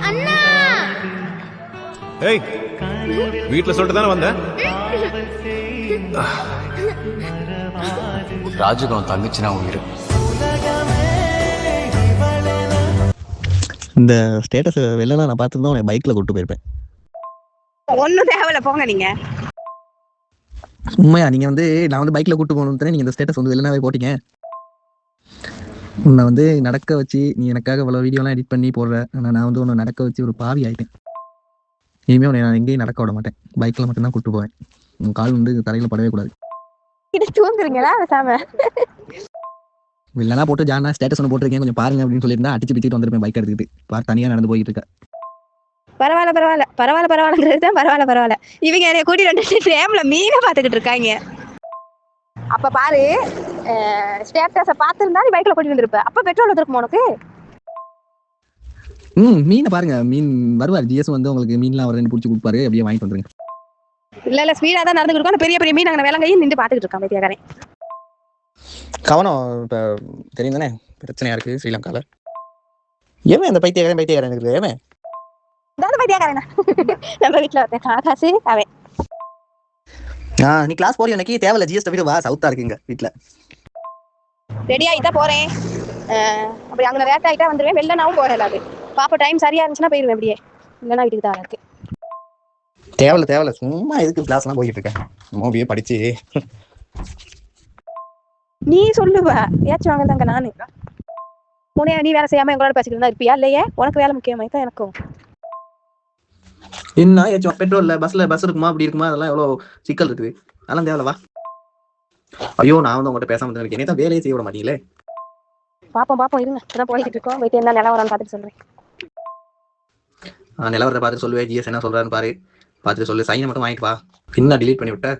அண்ணா ஏய், வீட்டுல சொல்லிட்டு தானே வந்தேன். ராஜுக்கு அவன் தங்கச்சினா உயிர். இந்த ஸ்டேட்டஸ் வெளில நான் பார்த்துருந்தா உன்னை பைக்கில் கூப்பிட்டு போயிருப்பேன். ஒன்றும் தேவையில்ல போங்க நீங்க. உண்மையா நீங்கள் வந்து நான் வந்து பைக்கில் கூப்பிட்டு போகணுன்னு நீங்கள் இந்த ஸ்டேட்டஸ் வந்து வெளிலனாவே போட்டீங்க. உன்னை வந்து நடக்க வச்சு நீ எனக்காக இவ்வளோ வீடியோலாம் எடிட் பண்ணி போடுற. ஆனால் நான் வந்து உன்னை நடக்க வச்சு ஒரு பாவி ஆகிட்டேன். இனிமேல் உன்னை நான் எங்கேயும் நடக்க விட மாட்டேன். பைக்கில் மட்டும்தான் கூப்பிட்டு போவேன். உன் கால் வந்து தரையில் படவே கூடாது. இது தூங்குறீங்களா சாம? இல்லைனா போட்டு ஜானா ஸ்டேட்டஸ் ஒன்று போட்டிருக்கேன் கொஞ்சம் பாருங்க அப்படின்னு சொல்லியிருந்தா அடிச்சு பிச்சுட்டு வந்திருப்பேன் பைக் எடுத்துக்கிட்டு. பார் தனியாக நடந்து போயிட்டு இருக்கேன். பரவாயில்லங்கிறது தான் பரவாயில்ல. இவங்க என்னை கூட்டிட்டு வந்து டேம்ல மீனை பார்த்துக்கிட்டு இருக்காங்க. அப்ப பாரு, ஸ்டேட்டஸை பார்த்துருந்தா நீ பைக்ல கூட்டிட்டு வந்திருப்ப. அப்ப பெட்ரோல் வந்துருக்குமா உனக்கு? மீனை பாருங்க, மீன் வருவார் ஜிஎஸ் வந்து உங்களுக்கு மீன்லாம் ஒரு ரெண்டு பிடிச்சி கொடுப்பாரு. அப்படியே வாங்கிட்டு வந்துருங்க. இல்ல ஸ்பீடா தான் நடந்துட்டு இருக்கோம். பெரிய பெரிய மீன் அங்கே வேலைங்கையும் நின்று பார்த்துக்கிட்டு இருக்கான் பைத்தியக்காரன். கவனம் இப்போ தெரியும் தானே பிரச்சனையா இருக்கு ஸ்ரீலங்காவில். ஏன் அந்த பைத்தியக்காரன் இருக்குது? ஏன் பைத்தியக்காரன் நம்ம வீட்டுல ஒருத்தன் ஆகாசு அவன். நீ கிளாஸ் போறிய அன்னைக்கு தேவையில்ல ஜிஎஸ் தவிர வா. சவுத்தா இருக்குங்க வீட்டில். ரெடி ஆகிட்டா போறேன். அப்படி அங்கே லேட் ஆகிட்டா வந்துடுவேன். வெளிலனாவும் போகலாது. பாப்பா டைம் சரியா இருந்துச்சுன்னா போயிடுவேன். அப்படியே இல்லைன்னா வீட்டுக்கு தான் இருக்கு. தேவையில்ல சும்மா எதுக்கு கிளாஸ்லாம் போயிட்டு இருக்கேன். அப்படியே படிச்சு நீ சொல்லுவ ஏச்சு வாங்கதாங்க. நானு முனையா நீ வேலை செய்யாம எங்களோட பேசிக்கிட்டு இருந்தா இருப்பியா? இல்லையே, உனக்கு வேலை முக்கியமா தான் எனக்கும். என்ன ஏச்சும் பெட்ரோல்ல பஸ் இருக்குமா அப்படி இருக்குமா அதெல்லாம் எவ்வளோ சிக்கல் இருக்குது. அதெல்லாம் தேவையில்லவா? ஐயோ நான் வந்து உங்கள்கிட்ட பேசாம இருக்கேன். என்னை தான் வேலையே செய்ய விட மாட்டீங்களே. பாப்போம் இருங்க. இப்பதான் போய்கிட்டு இருக்கோம். போயிட்டு என்ன நிலவரம் பார்த்துட்டு சொல்றேன். நிலவரத்தை பார்த்துட்டு சொல்லுவேன். ஜிஎஸ் என்ன சொல்றாருன்னு பாரு. பார்த்துட்டு சொல்லு. சைனை மட்டும் வாங்கிட்டு வா. பின்னா டிலீட் பண்ணி விட்ட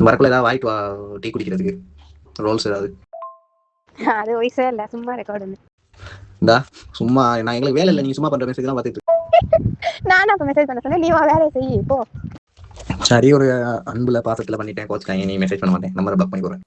வரக்குள்ள ஏதாவது வாங்கிட்டு வா. டீ குடிக்கிறதுக்கு ரோல்ஸ் ஏதாவது. அது வயசே இல்லை, சும்மா ரெக்கார்டு. இந்தா சும்மா நான் எங்களுக்கு வேலை இல்லை. நீங்க சும்மா பண்ற மெசேஜ் தான் பார்த்துட்டு. நானும் அப்ப மெசேஜ் பண்ண சொன்னேன். நீ வேலையை செய்ய போ. சரி, ஒரு அன்புல பாசத்துல பண்ணிட்டேன். கோச்சுக்காங்க. நீ மெசேஜ் பண்ண மாட்டேன். நம்பரை பிளாக் பண்ணி போறேன்.